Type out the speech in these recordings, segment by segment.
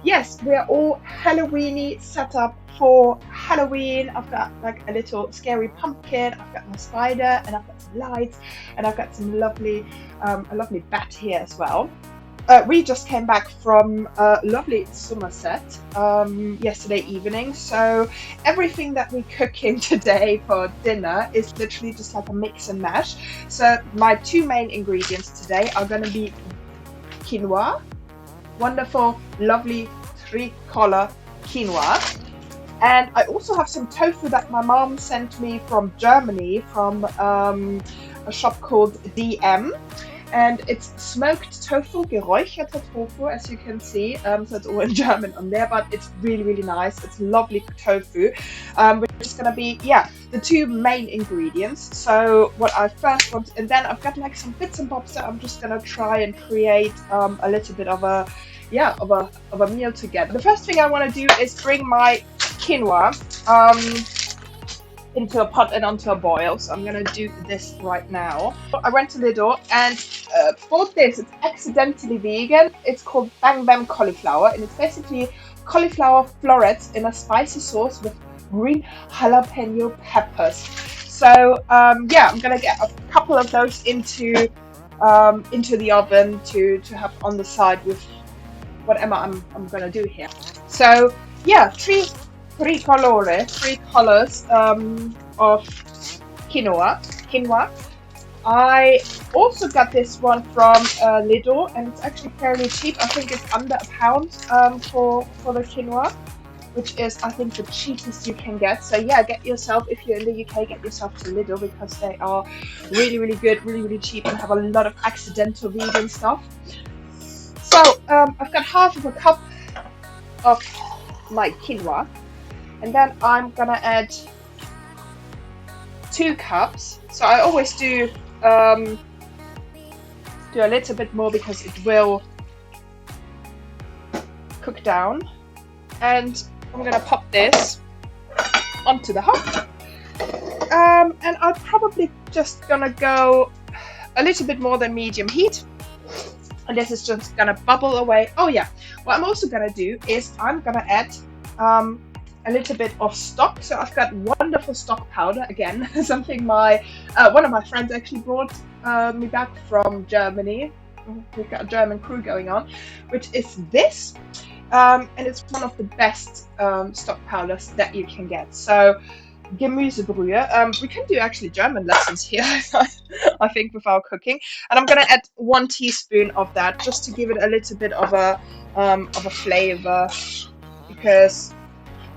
yes, we're all Halloweeny set up for Halloween. I've got like a little scary pumpkin, I've got my spider, and I've got some lights, and I've got some a lovely bat here as well. We just came back from lovely Somerset yesterday evening, so everything that we're cooking today for dinner is literally just like a mix and mash. So my two main ingredients today are going to be quinoa, wonderful, lovely three-color quinoa. And I also have some tofu that my mom sent me from Germany from a shop called DM. And it's smoked tofu, geräucherter tofu, as you can see. So it's all in German on there, but it's really, really nice. It's lovely tofu, which is going to be, yeah, the two main ingredients. So what I first want, and then I've got like some bits and bobs that I'm just going to try and create a little bit of a, yeah, of a meal together. The first thing I want to do is bring my quinoa into a pot and onto a boil. So I'm gonna do this right now. I went to Lidl and bought this. It's accidentally vegan. It's called Bang Bang cauliflower, and it's basically cauliflower florets in a spicy sauce with green jalapeno peppers. So yeah, I'm gonna get a couple of those into the oven to have on the side with whatever I'm gonna do here. So yeah, three colors of quinoa. I also got this one from Lidl, and it's actually fairly cheap. I think it's under £1 for the quinoa, which is, I think, the cheapest you can get. So yeah, get yourself, if you're in the UK, get yourself to Lidl, because they are really, really good, really, really cheap, and have a lot of accidental vegan stuff. So I've got half of a cup of my quinoa. And then I'm gonna add 2 cups. So I always do a little bit more because it will cook down. And I'm gonna pop this onto the hob. And I'm probably just gonna go a little bit more than medium heat. And this is just gonna bubble away. Oh yeah, what I'm also gonna do is I'm gonna add a little bit of stock. So I've got wonderful stock powder again, something my one of my friends actually brought me back from Germany. We've got a German crew going on, which is this, and it's one of the best stock powders that you can get. So Gemüsebrühe. We can do actually German lessons here, I think, with our cooking. And I'm gonna add 1 teaspoon of that just to give it a little bit of a flavor, because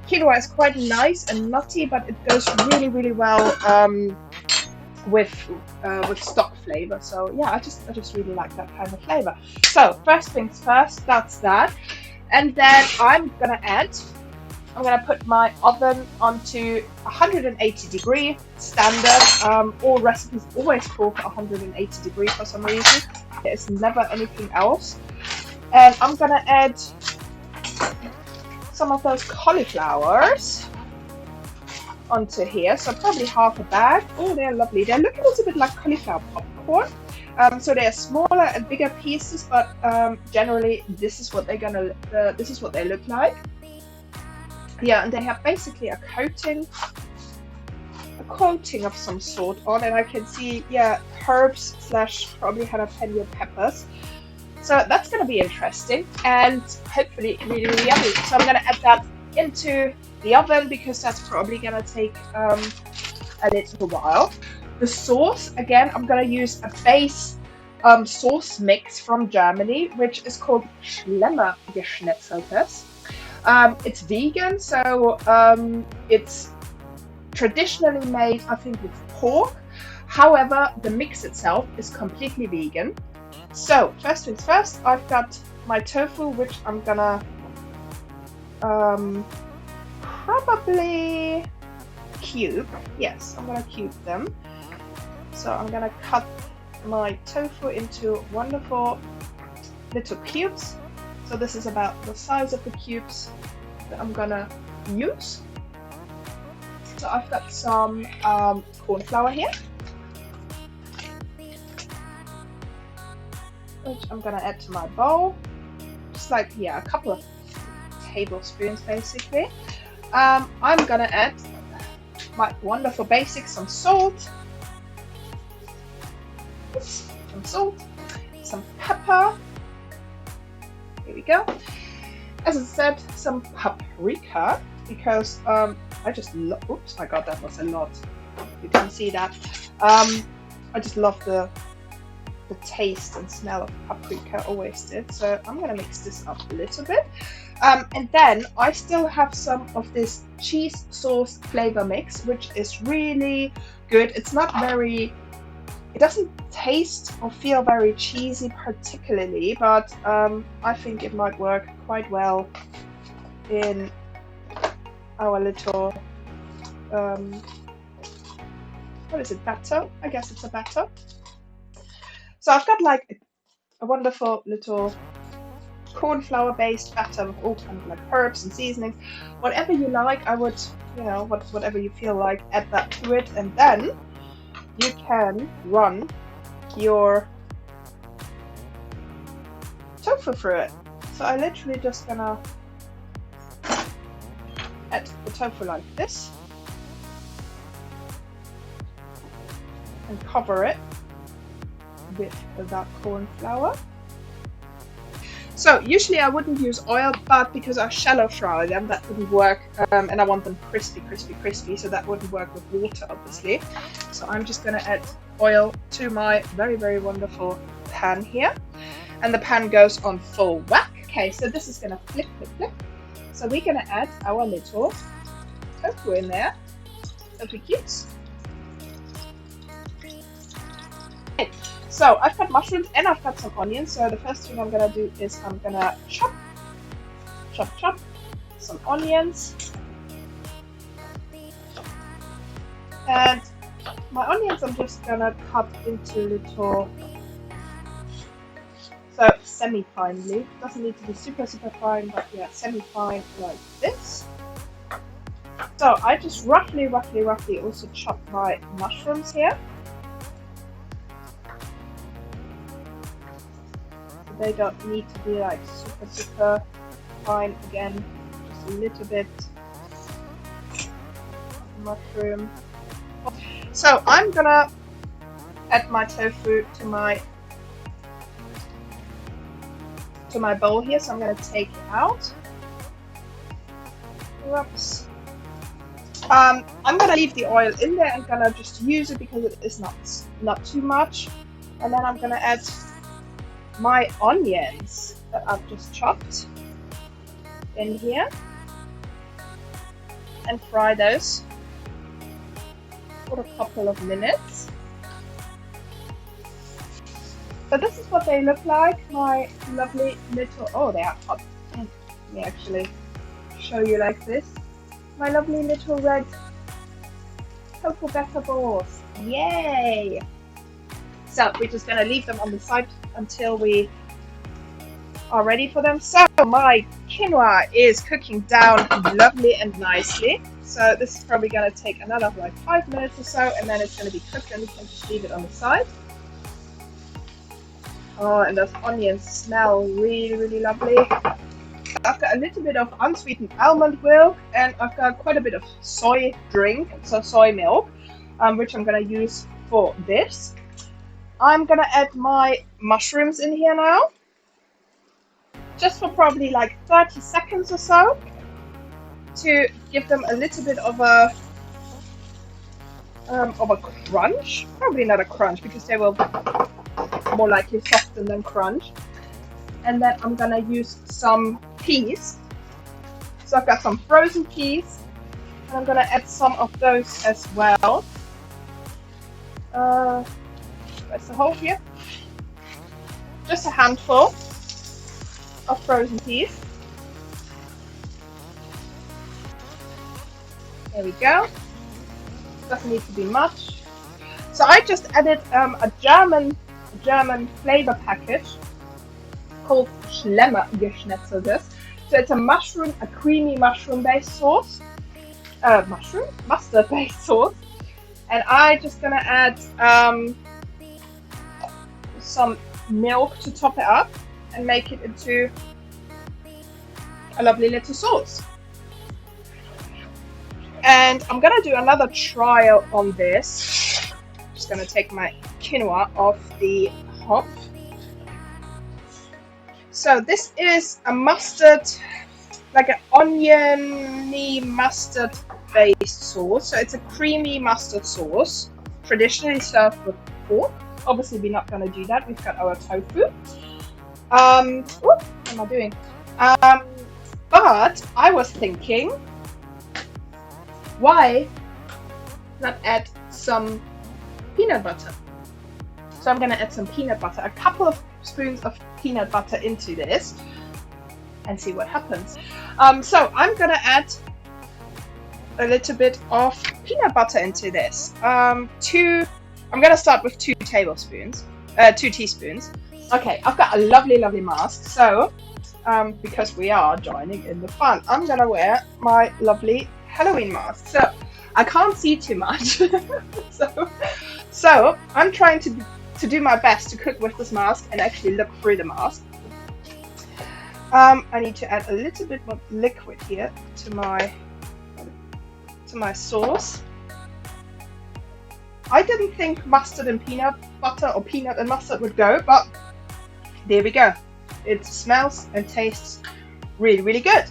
quinoa is quite nice and nutty, but it goes really, really well with stock flavor. So yeah, I just really like that kind of flavor. So first things first, that's that. And then I'm gonna put my oven onto 180 degree standard. All recipes always call for 180 degree for some reason. There's never anything else. And I'm gonna add some of those cauliflowers onto here, so probably half a bag. Oh, they're lovely. They look a little bit like cauliflower popcorn. So they're smaller and bigger pieces, but generally this is what they look like. Yeah, and they have basically a coating of some sort on, and I can see, yeah, herbs / probably jalapeno peppers. So that's going to be interesting and hopefully really, really yummy. So I'm going to add that into the oven because that's probably going to take a little while. The sauce, again, I'm going to use a base sauce mix from Germany, which is called Schlemmergeschnetzeltes. It's vegan, so it's traditionally made, I think, with pork. However, the mix itself is completely vegan. So first things first, I've got my tofu, which I'm gonna probably cube. Yes, I'm gonna cube them. So I'm gonna cut my tofu into wonderful little cubes. So this is about the size of the cubes that I'm gonna use. So I've got some corn flour here, which I'm gonna add to my bowl. Just like, yeah, a couple of tablespoons basically. I'm gonna add my wonderful basics, some salt, some pepper. Here we go. As I said, some paprika, because I just love. Oops, my God, that was a lot. You can see that. I just love the taste and smell of paprika, always did. So I'm gonna mix this up a little bit. And then I still have some of this cheese sauce flavor mix, which is really good. It's not very, it doesn't taste or feel very cheesy particularly, but I think it might work quite well in our little, what is it, batter? I guess it's a batter. So I've got like a wonderful little corn flour based batter with all kinds of like herbs and seasonings. Whatever you like, I would, you know, whatever you feel like, add that to it, and then you can run your tofu through it. So I literally just gonna add the tofu like this and cover it with that corn flour. So usually I wouldn't use oil, but because I shallow fry them, that wouldn't work, and I want them crispy, so that wouldn't work with water, obviously. So I'm just going to add oil to my very, very wonderful pan here, and the pan goes on full whack. Okay, so this is going to flip. So we're going to add our little tofu in there, tofu cubes. So I've got mushrooms and I've got some onions. So the first thing I'm gonna do is I'm gonna chop some onions. And my onions I'm just gonna cut into little, so semi-finely. Doesn't need to be super fine, but yeah, semi-fine like this. So I just roughly also chop my mushrooms here. They don't need to be like super fine. Again, just a little bit of mushroom. So I'm gonna add my tofu to my bowl here. So I'm gonna take it out. Whoops. I'm gonna leave the oil in there and gonna just use it because it is not too much. And then I'm gonna add my onions that I've just chopped in here and fry those for a couple of minutes. So this is what they look like, my lovely little, oh, they are hot. Let me actually show you like this. My lovely little red tofu batter balls. Yay! So we're just gonna leave them on the side until we are ready for them. So my quinoa is cooking down lovely and nicely. So this is probably gonna take another like 5 minutes or so, and then it's gonna be cooked, and we can just leave it on the side. Oh, and those onions smell really lovely. I've got a little bit of unsweetened almond milk, and I've got quite a bit of soy milk, which I'm gonna use for this. I'm gonna add my mushrooms in here now, just for probably like 30 seconds or so, to give them a little bit of a crunch. Probably not a crunch because they will more likely soften than crunch. And then I'm gonna use some peas. So I've got some frozen peas, and I'm gonna add some of those as well. Where's the hole here? Just a handful of frozen peas. There we go. Doesn't need to be much. So I just added a German flavor package called Schlemmergeschnetzeltes. So it's a creamy mushroom based sauce. Mustard based sauce. And I'm just gonna add some milk to top it up and make it into a lovely little sauce. And I'm gonna do another trial on this. Just gonna take my quinoa off the hob. So this is a mustard, like an oniony mustard based sauce. So it's a creamy mustard sauce, traditionally served with pork. Obviously we're not gonna do that. We've got our tofu. What am I doing? But I was thinking, why not add some peanut butter? So I'm gonna add some peanut butter, a couple of spoons of peanut butter into this and see what happens. So I'm gonna add a little bit of peanut butter into this. I'm gonna start with 2 tablespoons, 2 teaspoons. Okay, I've got a lovely mask. So because we are joining in the fun, I'm gonna wear my lovely Halloween mask. So I can't see too much. so I'm trying to do my best to cook with this mask and actually look through the mask. I need to add a little bit more liquid here to my sauce. I didn't think mustard and peanut butter or peanut and mustard would go, but there we go. It smells and tastes really good.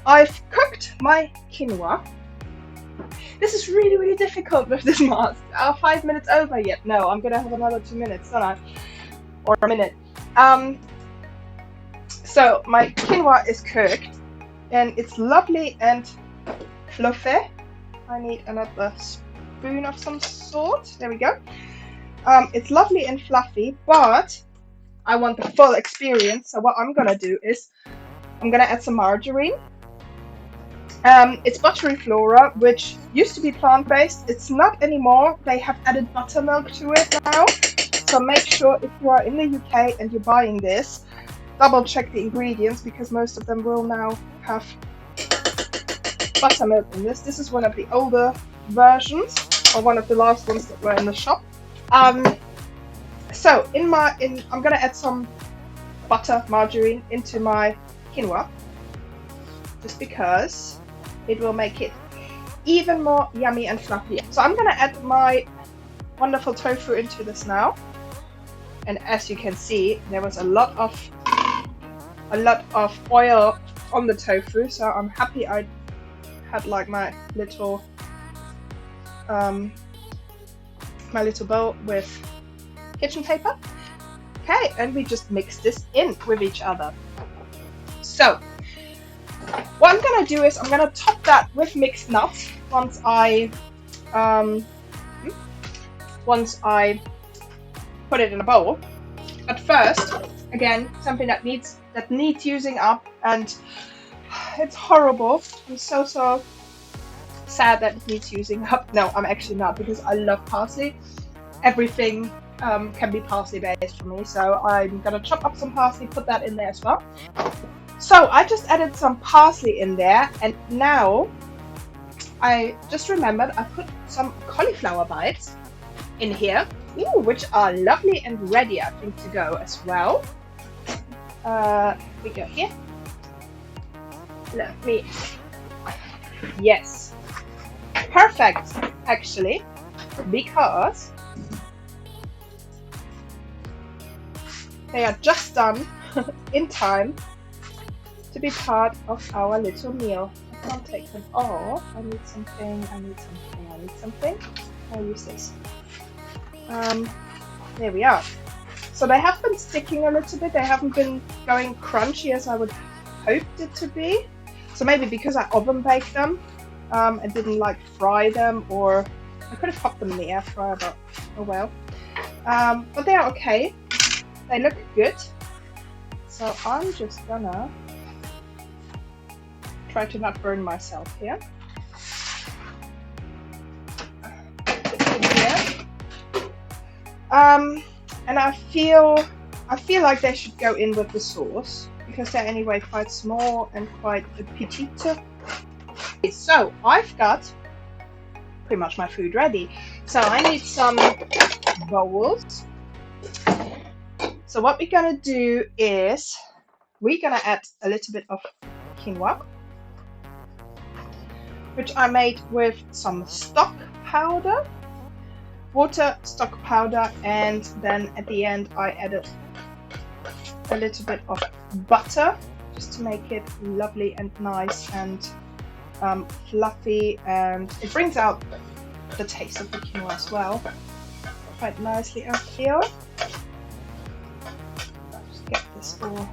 I've cooked my quinoa. This is really difficult with this mask. Are 5 minutes over yet? No, I'm gonna have another 2 minutes, don't I? Or a minute. So my quinoa is cooked and it's lovely and fluffy. I need another spoon of some sort. There we go. It's lovely and fluffy, but I want the full experience. So what I'm gonna do is I'm gonna add some margarine. It's buttery flora, which used to be plant-based. It's not anymore. They have added buttermilk to it now. So make sure if you are in the UK and you're buying this, double check the ingredients because most of them will now have buttermilk in this. This is one of the older versions, or one of the last ones that were in the shop. So I'm gonna add some margarine into my quinoa, just because it will make it even more yummy and fluffy. So I'm gonna add my wonderful tofu into this now. And as you can see, there was a lot of oil on the tofu, so I'm happy I had like my little bowl with kitchen paper. Okay, and we just mix this in with each other. So what I'm gonna do is I'm gonna top that with mixed nuts once I put it in a bowl. But first, again, something that needs using up, and it's horrible. I'm so sad that it needs using up. No, I'm actually not, because I love parsley. Everything can be parsley based for me, so I'm gonna chop up some parsley, put that in there as well. So I just added some parsley in there, and now I just remembered I put some cauliflower bites in here, which are lovely and ready, I think, to go as well. We go here. Yes, perfect actually, because they are just done in time to be part of our little meal. I can't take them all. I need something. I'll use this. There we are. So they have been sticking a little bit. They haven't been going crunchy as I would hoped it to be. So maybe because I oven baked them and didn't like fry them, or I could have popped them in the air fryer, but oh well. But they are okay. They look good. So I'm just gonna try to not burn myself here. And I feel like they should go in with the sauce, because they're anyway quite small and quite petite. So I've got pretty much my food ready. So I need some bowls. So what we're gonna do is we're gonna add a little bit of quinoa, which I made with some stock powder, water, stock powder, and then at the end I added a little bit of butter just to make it lovely and nice and fluffy, and it brings out the taste of the quinoa as well quite nicely up here. Just get this all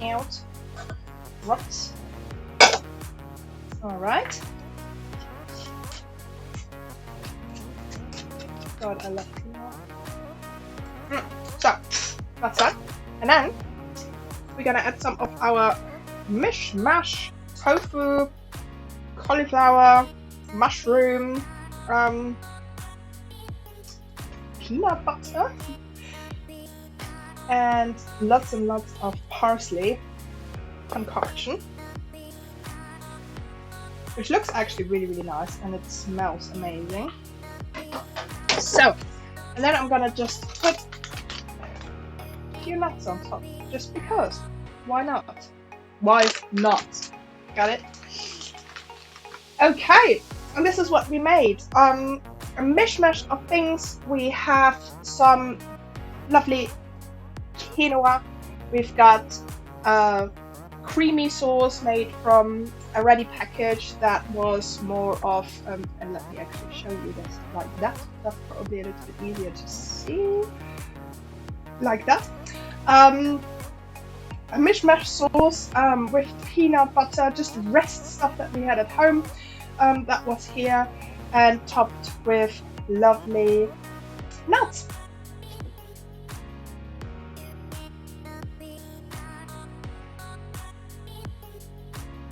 out. Rocks. Alright. God, I love quinoa. So, that's that. And then we're gonna add some of our mishmash tofu, cauliflower, mushroom, peanut butter, and lots of parsley concoction, which looks actually really nice and it smells amazing. So, and then I'm gonna just put a few nuts on top, just because. Why not? Why not? Got it? Okay, and this is what we made. A mishmash of things. We have some lovely quinoa. We've got a creamy sauce made from a ready package that was more of, and let me actually show you this like that. That's probably a little bit easier to see. Like that. A mishmash sauce with peanut butter, just rest stuff that we had at home. That was here, and topped with lovely nuts.